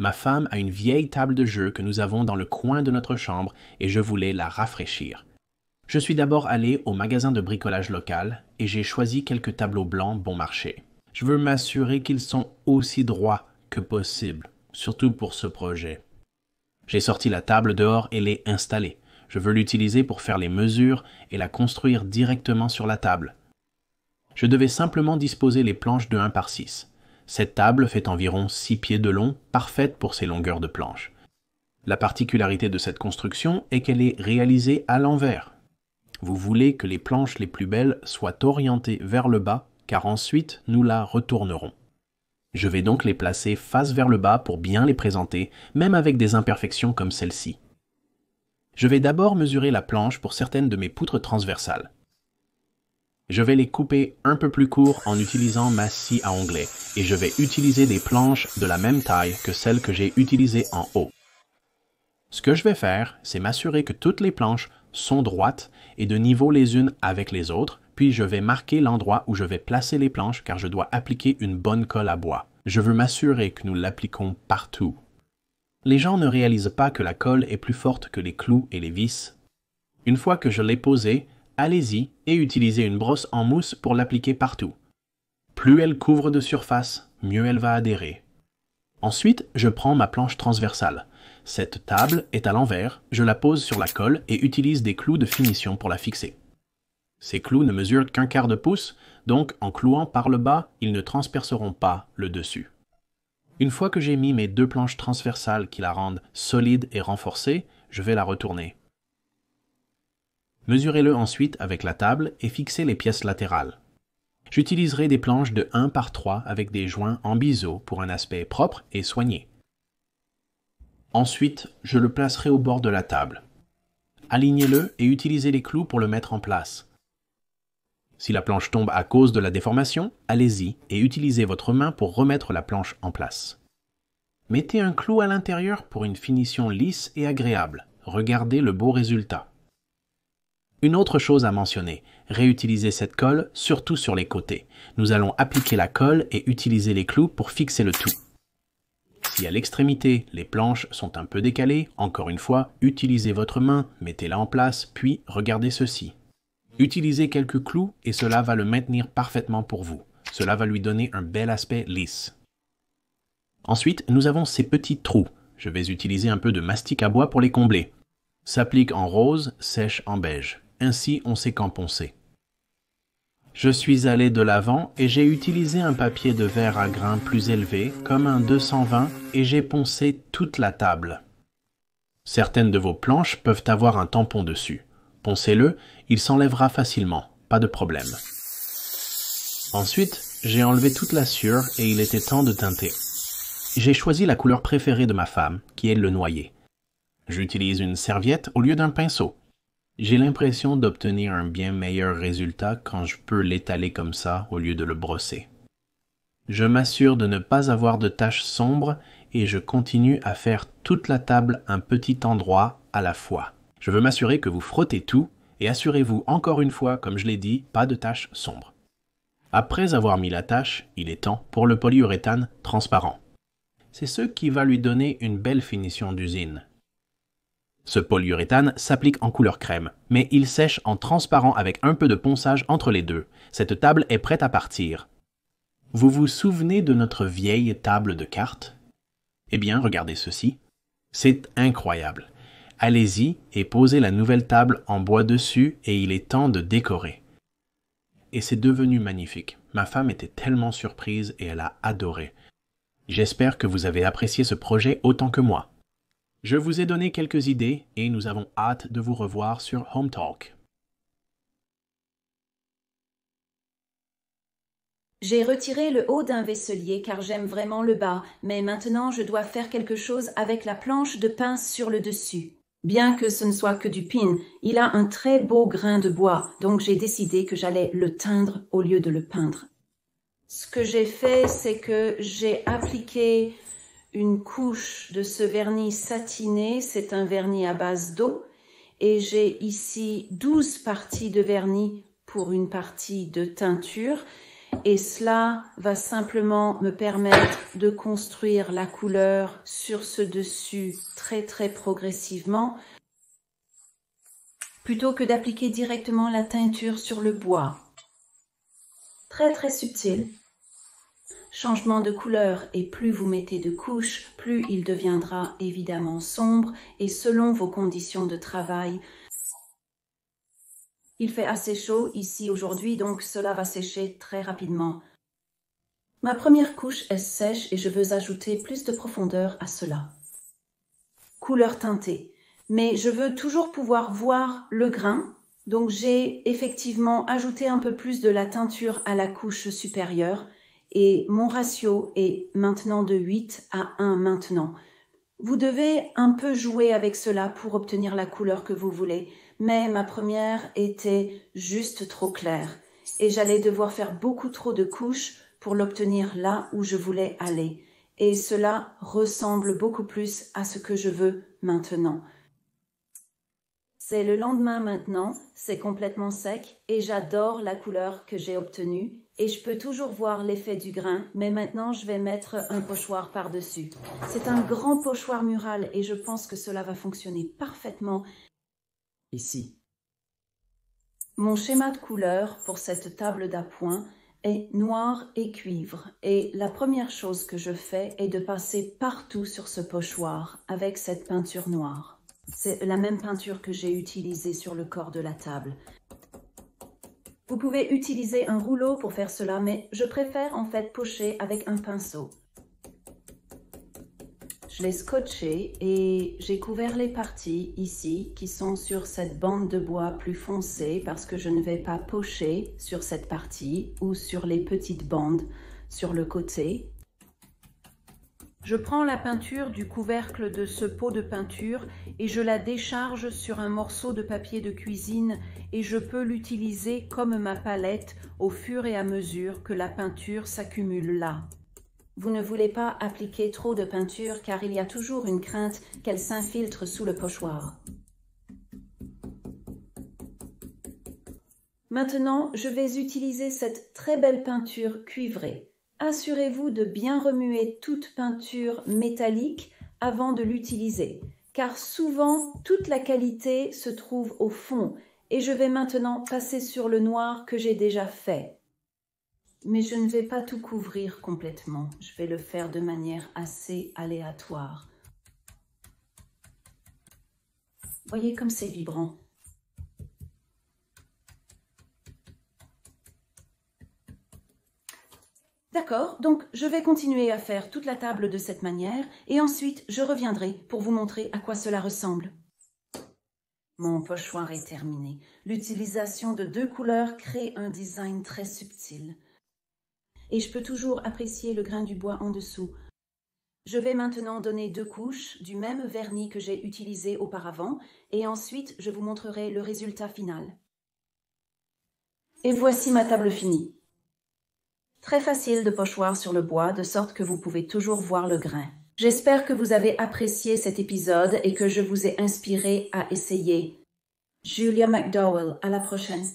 Ma femme a une vieille table de jeu que nous avons dans le coin de notre chambre et je voulais la rafraîchir. Je suis d'abord allé au magasin de bricolage local et j'ai choisi quelques tableaux blancs bon marché. Je veux m'assurer qu'ils sont aussi droits que possible, surtout pour ce projet. J'ai sorti la table dehors et l'ai installée. Je veux l'utiliser pour faire les mesures et la construire directement sur la table. Je devais simplement disposer les planches de 1 par 6. Cette table fait environ 6 pieds de long, parfaite pour ces longueurs de planches. La particularité de cette construction est qu'elle est réalisée à l'envers. Vous voulez que les planches les plus belles soient orientées vers le bas, car ensuite nous la retournerons. Je vais donc les placer face vers le bas pour bien les présenter, même avec des imperfections comme celle-ci. Je vais d'abord mesurer la planche pour certaines de mes poutres transversales. Je vais les couper un peu plus courts en utilisant ma scie à onglet et je vais utiliser des planches de la même taille que celles que j'ai utilisées en haut. Ce que je vais faire, c'est m'assurer que toutes les planches sont droites et de niveau les unes avec les autres, puis je vais marquer l'endroit où je vais placer les planches car je dois appliquer une bonne colle à bois. Je veux m'assurer que nous l'appliquons partout. Les gens ne réalisent pas que la colle est plus forte que les clous et les vis. Une fois que je l'ai posée, allez-y et utilisez une brosse en mousse pour l'appliquer partout. Plus elle couvre de surface, mieux elle va adhérer. Ensuite, je prends ma planche transversale. Cette table est à l'envers, je la pose sur la colle et utilise des clous de finition pour la fixer. Ces clous ne mesurent qu'1/4 de pouce, donc en clouant par le bas, ils ne transperceront pas le dessus. Une fois que j'ai mis mes 2 planches transversales qui la rendent solide et renforcée, je vais la retourner. Mesurez-le ensuite avec la table et fixez les pièces latérales. J'utiliserai des planches de 1 par 3 avec des joints en biseau pour un aspect propre et soigné. Ensuite, je le placerai au bord de la table. Alignez-le et utilisez les clous pour le mettre en place. Si la planche tombe à cause de la déformation, allez-y et utilisez votre main pour remettre la planche en place. Mettez un clou à l'intérieur pour une finition lisse et agréable. Regardez le beau résultat. Une autre chose à mentionner, réutilisez cette colle, surtout sur les côtés. Nous allons appliquer la colle et utiliser les clous pour fixer le tout. Si à l'extrémité, les planches sont un peu décalées, encore une fois, utilisez votre main, mettez-la en place, puis regardez ceci. Utilisez quelques clous et cela va le maintenir parfaitement pour vous. Cela va lui donner un bel aspect lisse. Ensuite, nous avons ces petits trous. Je vais utiliser un peu de mastic à bois pour les combler. S'applique en rose, sèche en beige. Ainsi, on sait quand poncer. Je suis allé de l'avant et j'ai utilisé un papier de verre à grains plus élevé, comme un 220, et j'ai poncé toute la table. Certaines de vos planches peuvent avoir un tampon dessus. Poncez-le, il s'enlèvera facilement, pas de problème. Ensuite, j'ai enlevé toute la sueur et il était temps de teinter. J'ai choisi la couleur préférée de ma femme, qui est le noyer. J'utilise une serviette au lieu d'un pinceau. J'ai l'impression d'obtenir un bien meilleur résultat quand je peux l'étaler comme ça au lieu de le brosser. Je m'assure de ne pas avoir de taches sombres et je continue à faire toute la table un petit endroit à la fois. Je veux m'assurer que vous frottez tout et assurez-vous encore une fois, comme je l'ai dit, pas de taches sombres. Après avoir mis la tache, il est temps pour le polyuréthane transparent. C'est ce qui va lui donner une belle finition d'usine. Ce polyuréthane s'applique en couleur crème, mais il sèche en transparent avec un peu de ponçage entre les deux. Cette table est prête à partir. Vous vous souvenez de notre vieille table de cartes? Eh bien, regardez ceci. C'est incroyable. Allez-y et posez la nouvelle table en bois dessus et il est temps de décorer. Et c'est devenu magnifique. Ma femme était tellement surprise et elle a adoré. J'espère que vous avez apprécié ce projet autant que moi. Je vous ai donné quelques idées et nous avons hâte de vous revoir sur Home Talk. J'ai retiré le haut d'un vaisselier car j'aime vraiment le bas, mais maintenant je dois faire quelque chose avec la planche de pince sur le dessus. Bien que ce ne soit que du pin, il a un très beau grain de bois, donc j'ai décidé que j'allais le teindre au lieu de le peindre. Ce que j'ai fait, c'est que j'ai appliqué une couche de ce vernis satiné, c'est un vernis à base d'eau, et j'ai ici 12 parties de vernis pour une partie de teinture, et cela va simplement me permettre de construire la couleur sur ce dessus très progressivement plutôt que d'appliquer directement la teinture sur le bois. Très subtil. Changement de couleur, et plus vous mettez de couches, plus il deviendra évidemment sombre, et selon vos conditions de travail. Il fait assez chaud ici aujourd'hui, donc cela va sécher très rapidement. Ma première couche est sèche et je veux ajouter plus de profondeur à cela. Couleur teintée. Mais je veux toujours pouvoir voir le grain, donc j'ai effectivement ajouté un peu plus de la teinture à la couche supérieure et mon ratio est maintenant de 8 à 1 maintenant. Vous devez un peu jouer avec cela pour obtenir la couleur que vous voulez, mais ma première était juste trop claire et j'allais devoir faire beaucoup trop de couches pour l'obtenir là où je voulais aller. Et cela ressemble beaucoup plus à ce que je veux maintenant. C'est le lendemain maintenant, c'est complètement sec et j'adore la couleur que j'ai obtenue et je peux toujours voir l'effet du grain, mais maintenant je vais mettre un pochoir par-dessus. C'est un grand pochoir mural et je pense que cela va fonctionner parfaitement ici. Mon schéma de couleur pour cette table d'appoint est noir et cuivre et la première chose que je fais est de passer partout sur ce pochoir avec cette peinture noire. C'est la même peinture que j'ai utilisée sur le corps de la table. Vous pouvez utiliser un rouleau pour faire cela, mais je préfère en fait pocher avec un pinceau. Je l'ai scotché et j'ai couvert les parties ici qui sont sur cette bande de bois plus foncée parce que je ne vais pas pocher sur cette partie ou sur les petites bandes sur le côté. Je prends la peinture du couvercle de ce pot de peinture et je la décharge sur un morceau de papier de cuisine et je peux l'utiliser comme ma palette au fur et à mesure que la peinture s'accumule là. Vous ne voulez pas appliquer trop de peinture car il y a toujours une crainte qu'elle s'infiltre sous le pochoir. Maintenant, je vais utiliser cette très belle peinture cuivrée. Assurez-vous de bien remuer toute peinture métallique avant de l'utiliser, car souvent toute la qualité se trouve au fond et je vais maintenant passer sur le noir que j'ai déjà fait. Mais je ne vais pas tout couvrir complètement, je vais le faire de manière assez aléatoire. Voyez comme c'est vibrant. D'accord, donc je vais continuer à faire toute la table de cette manière et ensuite je reviendrai pour vous montrer à quoi cela ressemble. Mon pochoir est terminé. L'utilisation de 2 couleurs crée un design très subtil. Et je peux toujours apprécier le grain du bois en dessous. Je vais maintenant donner 2 couches du même vernis que j'ai utilisé auparavant et ensuite je vous montrerai le résultat final. Et voici ma table finie. Très facile de pochoir sur le bois, de sorte que vous pouvez toujours voir le grain. J'espère que vous avez apprécié cet épisode et que je vous ai inspiré à essayer. Julia McDowell, à la prochaine.